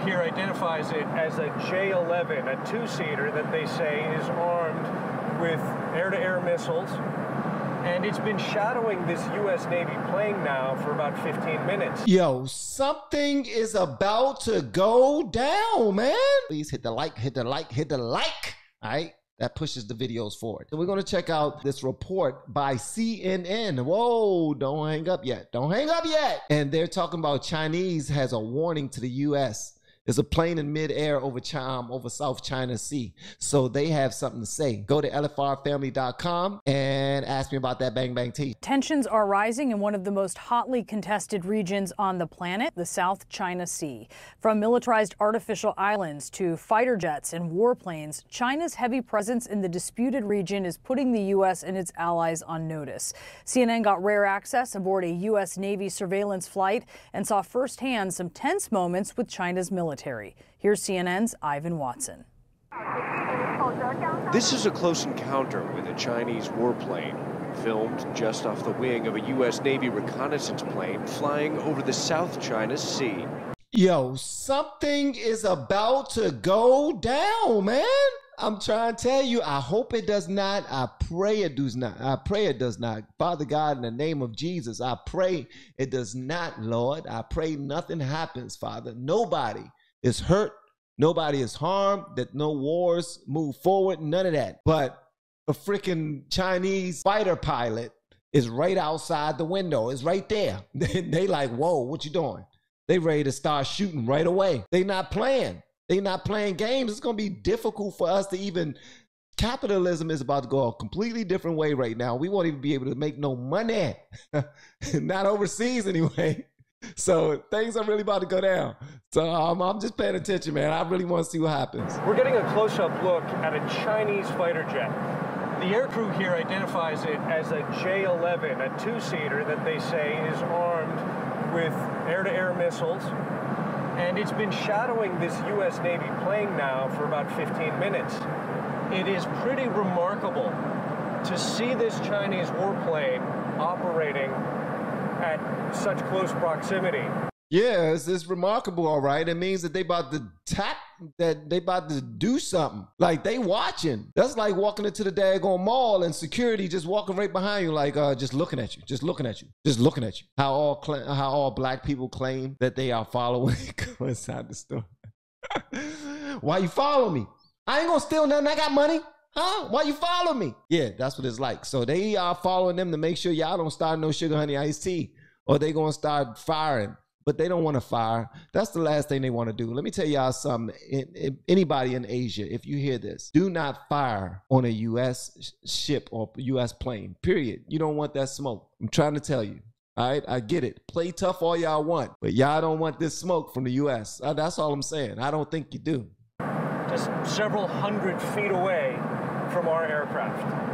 here identifies it as a J-11, a two-seater that they say is armed with air-to-air missiles. And it's been shadowing this U.S. Navy plane now for about 15 minutes. Yo, something is about to go down, man. Please hit the like, hit the like, hit the like. All right? That pushes the videos forward. So we're going to check out this report by CNN. Whoa, don't hang up yet. Don't hang up yet. And they're talking about Chinese has a warning to the U.S. There's a plane in midair over South China Sea. So they have something to say. Go to LFRFamily.com and ask me about that bang bang tea. Tensions are rising in one of the most hotly contested regions on the planet, the South China Sea. From militarized artificial islands to fighter jets and warplanes, China's heavy presence in the disputed region is putting the U.S. and its allies on notice. CNN got rare access aboard a U.S. Navy surveillance flight and saw firsthand some tense moments with China's military. Here's CNN's Ivan Watson. This is a close encounter with a Chinese warplane, filmed just off the wing of a U.S. Navy reconnaissance plane flying over the South China Sea. Yo, something is about to go down, man. I'm trying to tell you, I hope it does not. I pray it does not. I pray it does not. Father God, in the name of Jesus, I pray it does not, Lord. I pray nothing happens, Father. Nobody is hurt. Nobody is harmed, that no wars move forward, none of that. But a freaking Chinese fighter pilot is right outside the window. It's right there. They like, whoa, what you doing? They ready to start shooting right away. They not playing. They not playing games. It's going to be difficult for us to even, capitalism is about to go a completely different way right now. We won't even be able to make no money. Not overseas anyway. So things are really about to go down. So I'm just paying attention, man. I really want to see what happens. We're getting a close-up look at a Chinese fighter jet. The aircrew here identifies it as a J-11, a two-seater that they say is armed with air-to-air missiles. And it's been shadowing this U.S. Navy plane now for about 15 minutes. It is pretty remarkable to see this Chinese warplane operating at such close proximity. Yeah, it's remarkable, all right. It means that they about to tap, that they about to do something. Like, they watching. That's like walking into the daggone mall and security just walking right behind you, like just looking at you, just looking at you, just looking at you. How all black people claim that they are following. Go inside the store. Why you follow me? I ain't gonna steal nothing. I got money. Huh? Why you follow me? Yeah, that's what it's like. So they are following them to make sure y'all don't start no sugar honey iced tea, or they gonna start firing. But they don't want to fire. That's the last thing they want to do. Let me tell y'all something. Anybody in Asia, if you hear this, do not fire on a U.S. ship or U.S. plane, period. You don't want that smoke. I'm trying to tell you. All right, I get it. Play tough all y'all want, but y'all don't want this smoke from the U.S. That's all I'm saying. I don't think you do. Just several hundred feet away from our aircraft.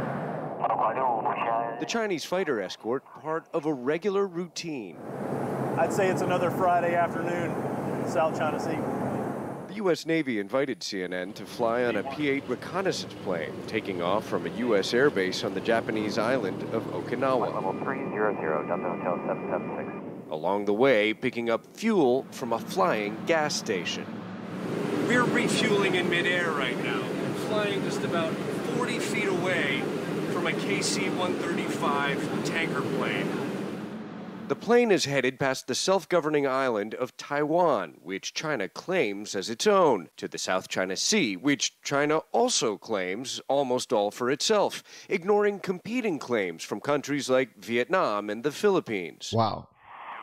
The Chinese fighter escort, part of a regular routine. I'd say it's another Friday afternoon in South China Sea. The U.S. Navy invited CNN to fly on a P-8 reconnaissance plane, taking off from a U.S. airbase on the Japanese island of Okinawa. Level 300, Delta Hotel 776. Along the way, picking up fuel from a flying gas station. We're refueling in midair right now, flying just about 40 feet away from a KC-135 tanker plane. The plane is headed past the self-governing island of Taiwan, which China claims as its own, to the South China Sea, which China also claims almost all for itself, ignoring competing claims from countries like Vietnam and the Philippines. Wow.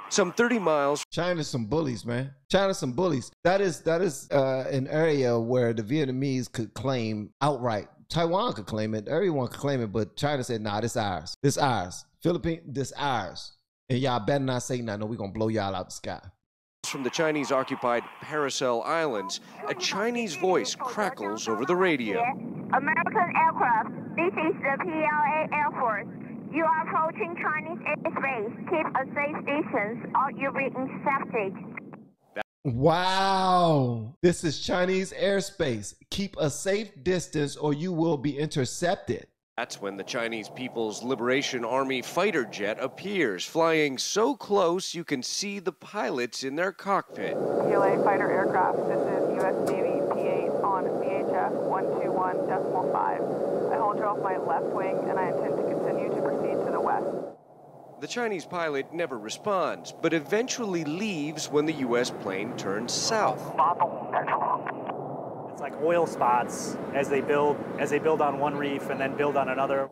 Some 30 miles. China's some bullies, man. China's some bullies. That is an area where the Vietnamese could claim outright. Taiwan could claim it. Everyone could claim it, but China said, nah, this ours. This ours. Philippines, this ours. And y'all better not say nothing, or we're going to blow y'all out the sky. From the Chinese-occupied Paracel Islands, a Chinese voice crackles over the radio. American aircraft, this is the PLA Air Force. You are approaching Chinese airspace. Keep a safe distance or you'll be intercepted. Wow. This is Chinese airspace. Keep a safe distance or you will be intercepted. That's when the Chinese People's Liberation Army fighter jet appears, flying so close you can see the pilots in their cockpit. PLA fighter aircraft, this is U.S. Navy P-8 on VHF 121.5. I hold you off my left wing and I intend to continue to proceed to the west. The Chinese pilot never responds, but eventually leaves when the U.S. plane turns south. It's like oil spots as they build on one reef and then build on another.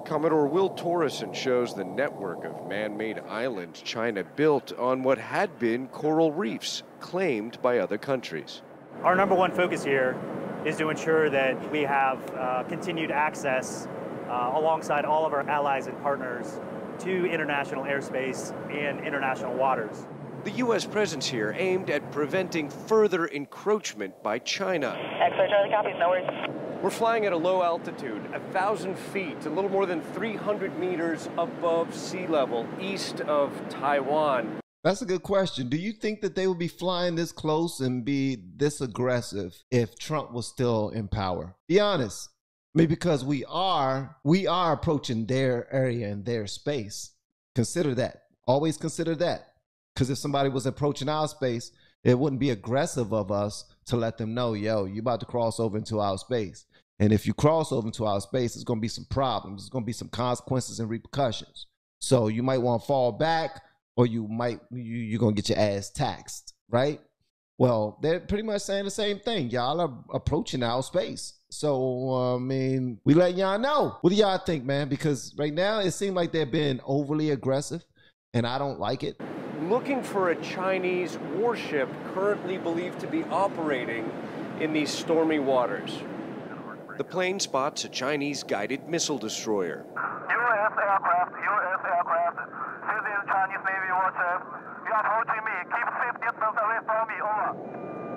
Commodore Will Torreson shows the network of man-made islands China built on what had been coral reefs claimed by other countries. Our number one focus here is to ensure that we have continued access alongside all of our allies and partners to international airspace and international waters. The U.S. presence here aimed at preventing further encroachment by China. X-ray Charlie copies, no worries. We're flying at a low altitude, 1,000 feet, a little more than 300 meters above sea level, east of Taiwan. That's a good question. Do you think that they would be flying this close and be this aggressive if Trump was still in power? Be honest. I mean, because we are approaching their area and their space. Consider that. Always consider that. Because if somebody was approaching our space, it wouldn't be aggressive of us to let them know, yo, you about to cross over into our space. And if you cross over into our space, there's going to be some problems. There's going to be some consequences and repercussions. So you might want to fall back, or you're going to get your ass taxed, right? Well, they're pretty much saying the same thing. Y'all are approaching our space. So, I mean, we let y'all know. What do y'all think, man? Because right now it seems like they're being overly aggressive, and I don't like it. Looking for a Chinese warship currently believed to be operating in these stormy waters. The plane spots a Chinese guided missile destroyer. U.S. aircraft. This is Chinese Navy warship. You are approaching me. Keep safe distance away from me. Over.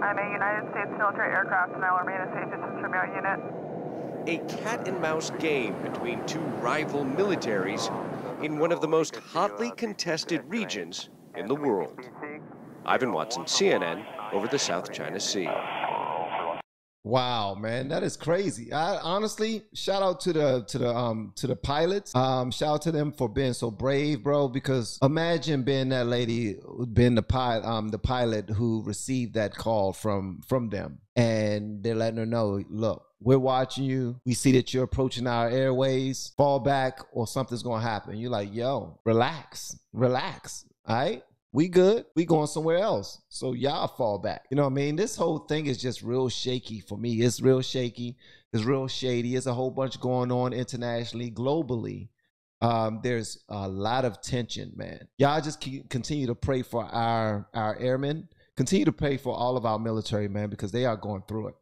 I'm a United States military aircraft and I will remain a safe distance from your unit. A cat-and-mouse game between two rival militaries in one of the most hotly contested regions in the world. Ivan Watson, CNN, over the South China Sea. Wow, man, that is crazy. I honestly, shout out to the pilots. Shout out to them for being so brave, bro. Because imagine being that lady, being the pilot who received that call from them, and they're letting her know, look, we're watching you. We see that you're approaching our airways. Fall back, or something's gonna happen. You're like, yo, relax. All right. We good. We going somewhere else. So y'all fall back. You know what I mean? This whole thing is just real shaky for me. It's real shaky. It's real shady. It's a whole bunch going on internationally, globally. There's a lot of tension, man. Y'all just continue to pray for our airmen. Continue to pray for all of our military, man, because they are going through it.